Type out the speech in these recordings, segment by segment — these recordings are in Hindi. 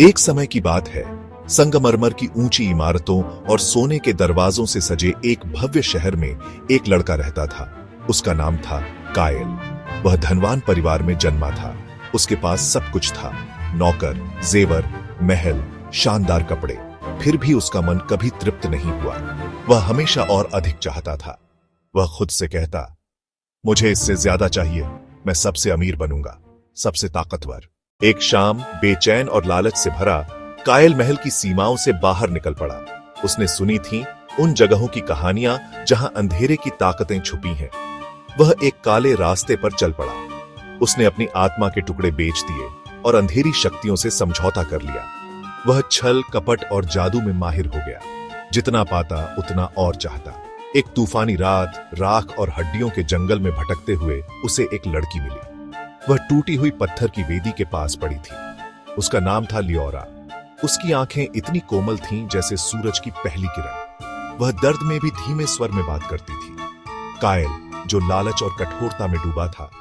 एक समय की बात है, संगमरमर की ऊंची इमारतों और सोने के दरवाजों से सजे एक भव्य शहर में एक लड़का रहता था। उसका नाम था कायल। वह धनवान परिवार में जन्मा था। उसके पास सब कुछ था, नौकर, जेवर, महल, शानदार कपड़े। फिर भी उसका मन कभी तृप्त नहीं हुआ। वह हमेशा और अधिक चाहता था। वह खुद से कहता, मुझे इससे ज्यादा चाहिए, मैं सबसे अमीर बनूंगा, सबसे ताकतवर। एक शाम बेचैन और लालच से भरा कायल महल की सीमाओं से बाहर निकल पड़ा। उसने सुनी थी उन जगहों की कहानियां जहां अंधेरे की ताकतें छुपी हैं। वह एक काले रास्ते पर चल पड़ा। उसने अपनी आत्मा के टुकड़े बेच दिए और अंधेरी शक्तियों से समझौता कर लिया। वह छल, कपट और जादू में माहिर हो गया। जितना पाता उतना और चाहता। एक तूफानी रात, राख और हड्डियों के जंगल में भटकते हुए उसे एक लड़की मिली। वह टूटी हुई पत्थर की वेदी के पास पड़ी थी। उसका नाम था लियोरा। उसकी आंखें इतनी कोमल थीं जैसे सूरज की पहली किरण। वह दर्द में भी धीमे स्वर में बात करती थी। कायल, जो लालच और कठोरता में डूबा था,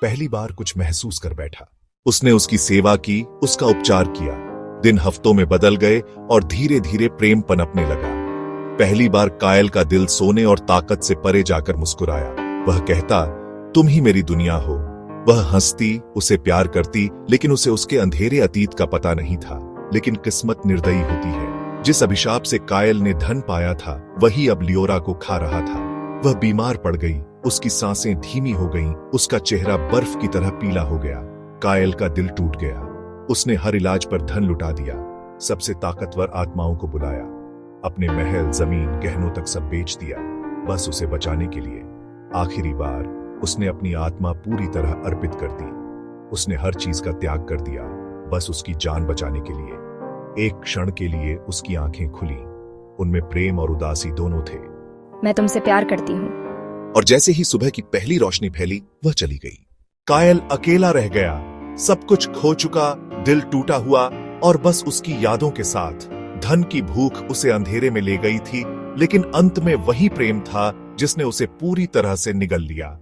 पहली बार कुछ महसूस कर बैठा। उसने उसकी सेवा की, उसका उपचार किया। दिन हफ्तों में बदल गए और धीरे धीरे प्रेम पनपने लगा। पहली बार कायल का दिल सोने और ताकत से परे जाकर मुस्कुराया। वह कहता, तुम ही मेरी दुनिया हो। वह हंसती, उसे प्यार करती, लेकिन उसे उसके अंधेरे अतीत का पता नहीं था। लेकिन किस्मत निर्दयी होती है। जिस अभिशाप से कायल ने धन पाया था, वही अब लियोरा को खा रहा था। वह बीमार पड़ गई, उसकी सांसें धीमी हो गईं, उसका चेहरा बर्फ की तरह पीला हो गया। कायल का दिल टूट गया। उसने हर इलाज पर धन लुटा दिया, सबसे ताकतवर आत्माओं को बुलाया, अपने महल, जमीन, गहनों तक सब बेच दिया, बस उसे बचाने के लिए। आखिरी बार उसने अपनी आत्मा पूरी तरह अर्पित कर दी। उसने हर चीज का त्याग कर दिया, बस उसकी जान बचाने के लिए। एक क्षण के लिए उसकी आंखें खुली। उनमें प्रेम और उदासी दोनों थे। मैं तुमसे प्यार करती हूँ। और जैसे ही सुबह की पहली रोशनी फैली, वह चली गई। कायल अकेला रह गया, सब कुछ खो चुका, दिल टूटा हुआ और बस उसकी यादों के साथ। धन की भूख उसे अंधेरे में ले गई थी, लेकिन अंत में वही प्रेम था जिसने उसे पूरी तरह से निगल लिया।